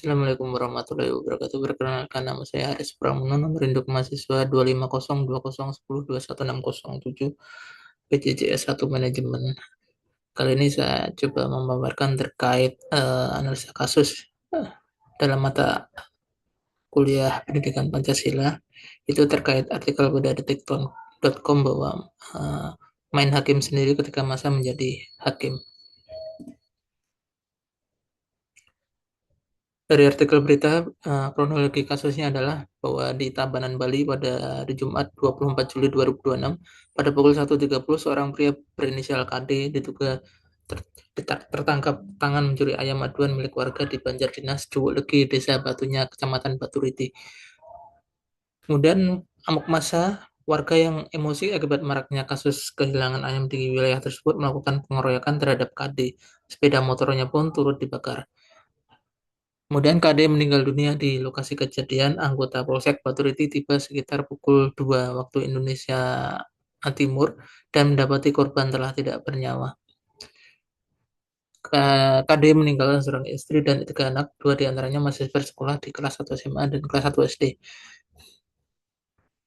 Assalamualaikum warahmatullahi wabarakatuh. Perkenalkan nama saya Haris Pramono, nomor induk mahasiswa 2502010216007 PJJS 1 Manajemen. Kali ini saya coba memaparkan terkait analisa kasus dalam mata kuliah Pendidikan Pancasila. Itu terkait artikel pada detik.com bahwa main hakim sendiri ketika masa menjadi hakim. Dari artikel berita, kronologi kasusnya adalah bahwa di Tabanan, Bali pada hari Jumat 24 Juli 2026 pada pukul 1.30 seorang pria berinisial KD diduga tertangkap tangan mencuri ayam aduan milik warga di Banjardinas, Cuwuk Legi, Desa Batunya, Kecamatan Baturiti. Kemudian amuk massa warga yang emosi akibat maraknya kasus kehilangan ayam di wilayah tersebut melakukan pengeroyokan terhadap KD. Sepeda motornya pun turut dibakar. Kemudian KD meninggal dunia di lokasi kejadian. Anggota Polsek Baturiti tiba sekitar pukul 2 waktu Indonesia Timur dan mendapati korban telah tidak bernyawa. KD meninggalkan seorang istri dan 3 anak, 2 diantaranya masih bersekolah di kelas 1 SMA dan kelas 1 SD.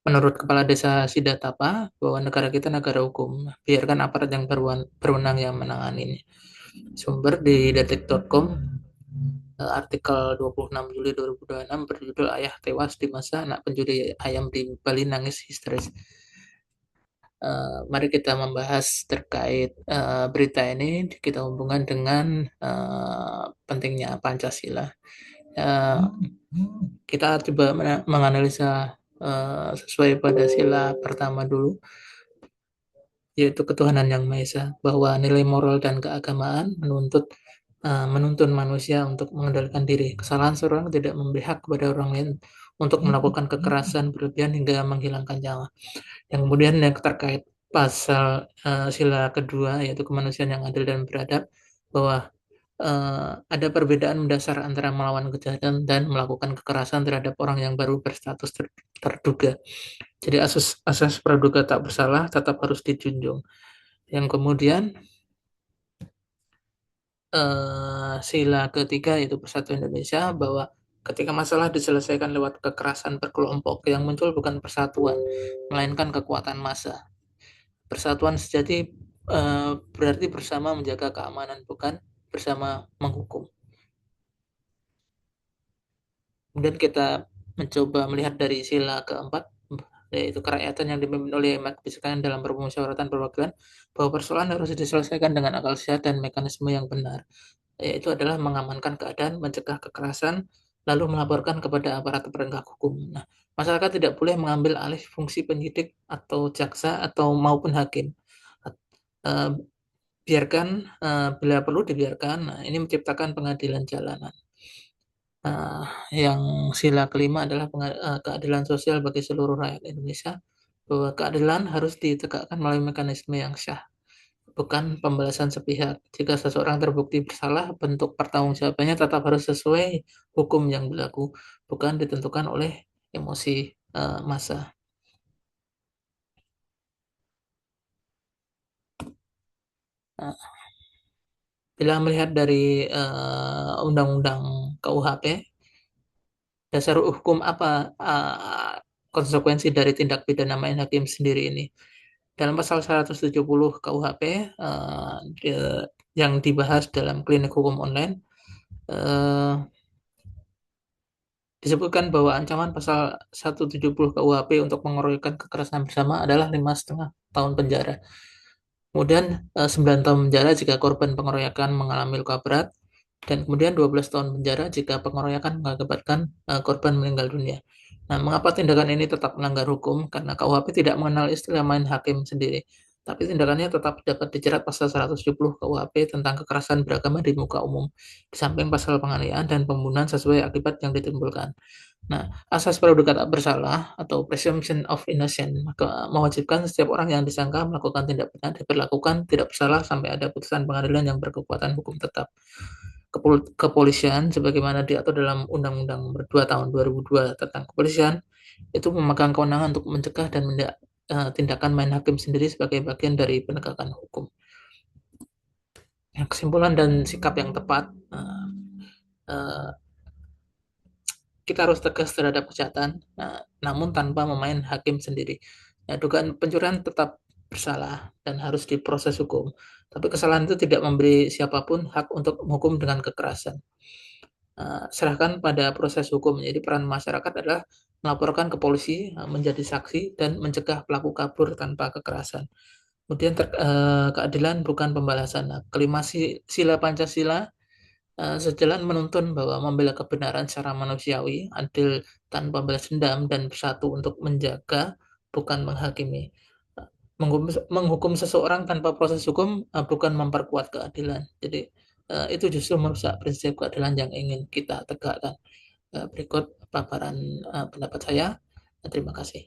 Menurut Kepala Desa Sidatapa, bahwa negara kita negara hukum, biarkan aparat yang berwenang yang menangani. Sumber di detik.com, artikel 26 Juli 2026 berjudul Ayah Tewas di Masa Anak Pencuri Ayam di Bali Nangis Histeris. Mari kita membahas terkait berita ini, kita hubungkan dengan pentingnya Pancasila. Kita coba menganalisa sesuai pada sila pertama dulu, yaitu ketuhanan yang Maha Esa, bahwa nilai moral dan keagamaan menuntun manusia untuk mengendalikan diri. Kesalahan seorang tidak memberi hak kepada orang lain untuk melakukan kekerasan berlebihan hingga menghilangkan nyawa. Yang kemudian yang terkait pasal sila kedua, yaitu kemanusiaan yang adil dan beradab, bahwa ada perbedaan mendasar antara melawan kejahatan dan melakukan kekerasan terhadap orang yang baru berstatus terduga. Jadi asas praduga tak bersalah tetap harus dijunjung. Yang kemudian sila ketiga yaitu Persatuan Indonesia, bahwa ketika masalah diselesaikan lewat kekerasan berkelompok, yang muncul bukan persatuan, melainkan kekuatan massa. Persatuan sejati berarti bersama menjaga keamanan, bukan bersama menghukum. Kemudian kita mencoba melihat dari sila keempat, yaitu kerakyatan yang dipimpin oleh kebijakan dalam permusyawaratan perwakilan, bahwa persoalan harus diselesaikan dengan akal sehat dan mekanisme yang benar, yaitu adalah mengamankan keadaan, mencegah kekerasan, lalu melaporkan kepada aparat penegak hukum. Nah, masyarakat tidak boleh mengambil alih fungsi penyidik atau jaksa atau maupun hakim. Uh, biarkan bila perlu dibiarkan. Nah, ini menciptakan pengadilan jalanan. Yang sila kelima adalah keadilan sosial bagi seluruh rakyat Indonesia, bahwa keadilan harus ditegakkan melalui mekanisme yang syah, bukan pembalasan sepihak. Jika seseorang terbukti bersalah, bentuk pertanggungjawabannya tetap harus sesuai hukum yang berlaku, bukan ditentukan oleh emosi massa. Nah, bila melihat dari Undang-Undang KUHP, dasar hukum apa konsekuensi dari tindak pidana main hakim sendiri ini? Dalam pasal 170 KUHP yang dibahas dalam klinik hukum online, disebutkan bahwa ancaman pasal 170 KUHP untuk mengeroyokan kekerasan bersama adalah 5,5 tahun penjara. Kemudian 9 tahun penjara jika korban pengeroyokan mengalami luka berat, dan kemudian 12 tahun penjara jika pengeroyokan mengakibatkan korban meninggal dunia. Nah, mengapa tindakan ini tetap melanggar hukum? Karena KUHP tidak mengenal istilah main hakim sendiri, tapi tindakannya tetap dapat dijerat pasal 170 KUHP tentang kekerasan beragama di muka umum, di samping pasal penganiayaan dan pembunuhan sesuai akibat yang ditimbulkan. Nah, asas praduga tak bersalah atau presumption of innocence maka mewajibkan setiap orang yang disangka melakukan tindak pidana diperlakukan tidak bersalah sampai ada putusan pengadilan yang berkekuatan hukum tetap. Kepolisian sebagaimana diatur dalam Undang-Undang Nomor 2 Tahun 2002 tentang Kepolisian itu memegang kewenangan untuk mencegah dan tindakan main hakim sendiri sebagai bagian dari penegakan hukum. Kesimpulan dan sikap yang tepat, kita harus tegas terhadap kejahatan, namun tanpa memain hakim sendiri. Nah, dugaan pencurian tetap bersalah dan harus diproses hukum. Tapi kesalahan itu tidak memberi siapapun hak untuk menghukum dengan kekerasan. Serahkan pada proses hukum. Jadi peran masyarakat adalah melaporkan ke polisi, menjadi saksi, dan mencegah pelaku kabur tanpa kekerasan. Kemudian keadilan bukan pembalasan. Nah, kelima sila Pancasila sejalan menuntun bahwa membela kebenaran secara manusiawi, adil tanpa balas dendam, dan bersatu untuk menjaga, bukan menghakimi. Menghukum seseorang tanpa proses hukum bukan memperkuat keadilan. Jadi itu justru merusak prinsip keadilan yang ingin kita tegakkan. Berikut paparan pendapat saya. Terima kasih.